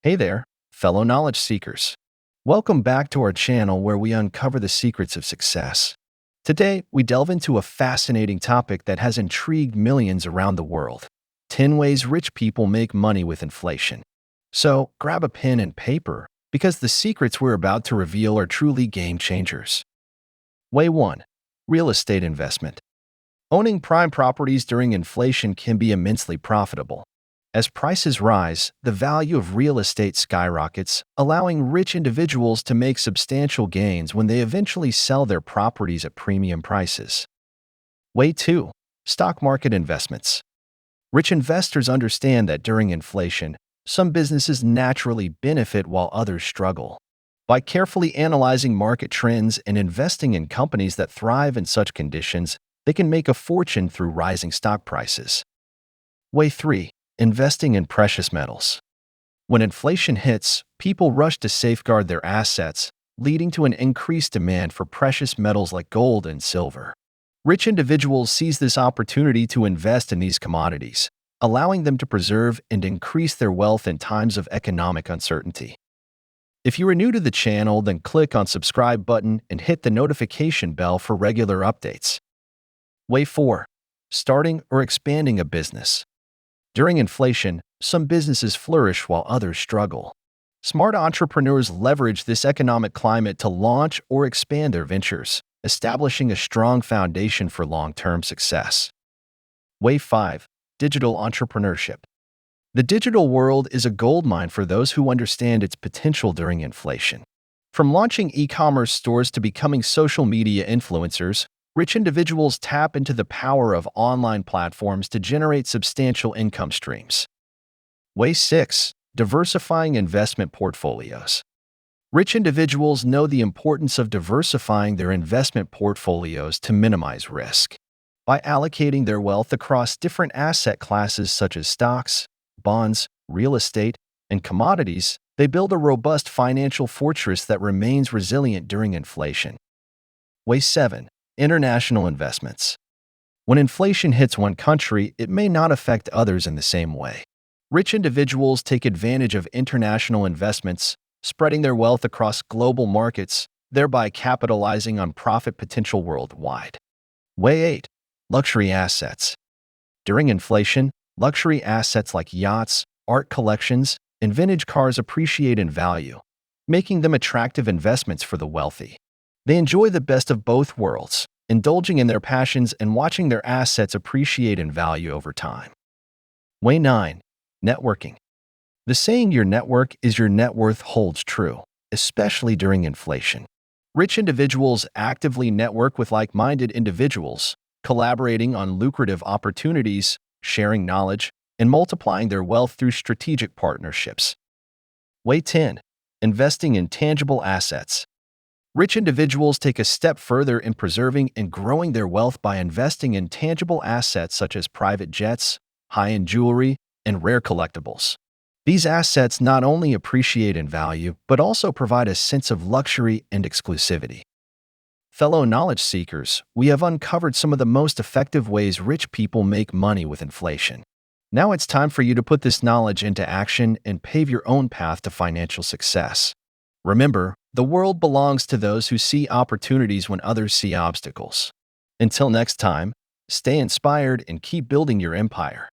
Hey there, fellow knowledge seekers. Welcome back to our channel where we uncover the secrets of success. Today, we delve into a fascinating topic that has intrigued millions around the world: 10 ways rich people make money with inflation. So, grab a pen and paper, because the secrets we're about to reveal are truly game changers. Way 1. Real estate investment. Owning prime properties during inflation can be immensely profitable. As prices rise, the value of real estate skyrockets, allowing rich individuals to make substantial gains when they eventually sell their properties at premium prices. Way 2. Stock market investments. Rich investors understand that during inflation, some businesses naturally benefit while others struggle. By carefully analyzing market trends and investing in companies that thrive in such conditions, they can make a fortune through rising stock prices. Way 3. Investing in precious metals. When inflation hits, people rush to safeguard their assets, leading to an increased demand for precious metals like gold and silver. Rich individuals seize this opportunity to invest in these commodities, allowing them to preserve and increase their wealth in times of economic uncertainty. If you are new to the channel, then click on subscribe button and hit the notification bell for regular updates. Way 4. Starting or expanding a business. During inflation, some businesses flourish while others struggle. Smart entrepreneurs leverage this economic climate to launch or expand their ventures, establishing a strong foundation for long-term success. Way 5. Digital entrepreneurship. The digital world is a goldmine for those who understand its potential during inflation. From launching e-commerce stores to becoming social media influencers, rich individuals tap into the power of online platforms to generate substantial income streams. Way 6. Diversifying investment portfolios. Rich individuals know the importance of diversifying their investment portfolios to minimize risk. By allocating their wealth across different asset classes such as stocks, bonds, real estate, and commodities, they build a robust financial fortress that remains resilient during inflation. Way 7. International investments. When inflation hits one country, it may not affect others in the same way. Rich individuals take advantage of international investments, spreading their wealth across global markets, thereby capitalizing on profit potential worldwide. Way 8. Luxury assets. During inflation, luxury assets like yachts, art collections, and vintage cars appreciate in value, making them attractive investments for the wealthy. They enjoy the best of both worlds, indulging in their passions and watching their assets appreciate in value over time. Way 9. Networking. The saying "your network is your net worth" holds true, especially during inflation. Rich individuals actively network with like-minded individuals, collaborating on lucrative opportunities, sharing knowledge, and multiplying their wealth through strategic partnerships. Way 10. Investing in tangible assets. Rich individuals take a step further in preserving and growing their wealth by investing in tangible assets such as private jets, high-end jewelry, and rare collectibles. These assets not only appreciate in value, but also provide a sense of luxury and exclusivity. Fellow knowledge seekers, we have uncovered some of the most effective ways rich people make money with inflation. Now it's time for you to put this knowledge into action and pave your own path to financial success. Remember, the world belongs to those who see opportunities when others see obstacles. Until next time, stay inspired and keep building your empire.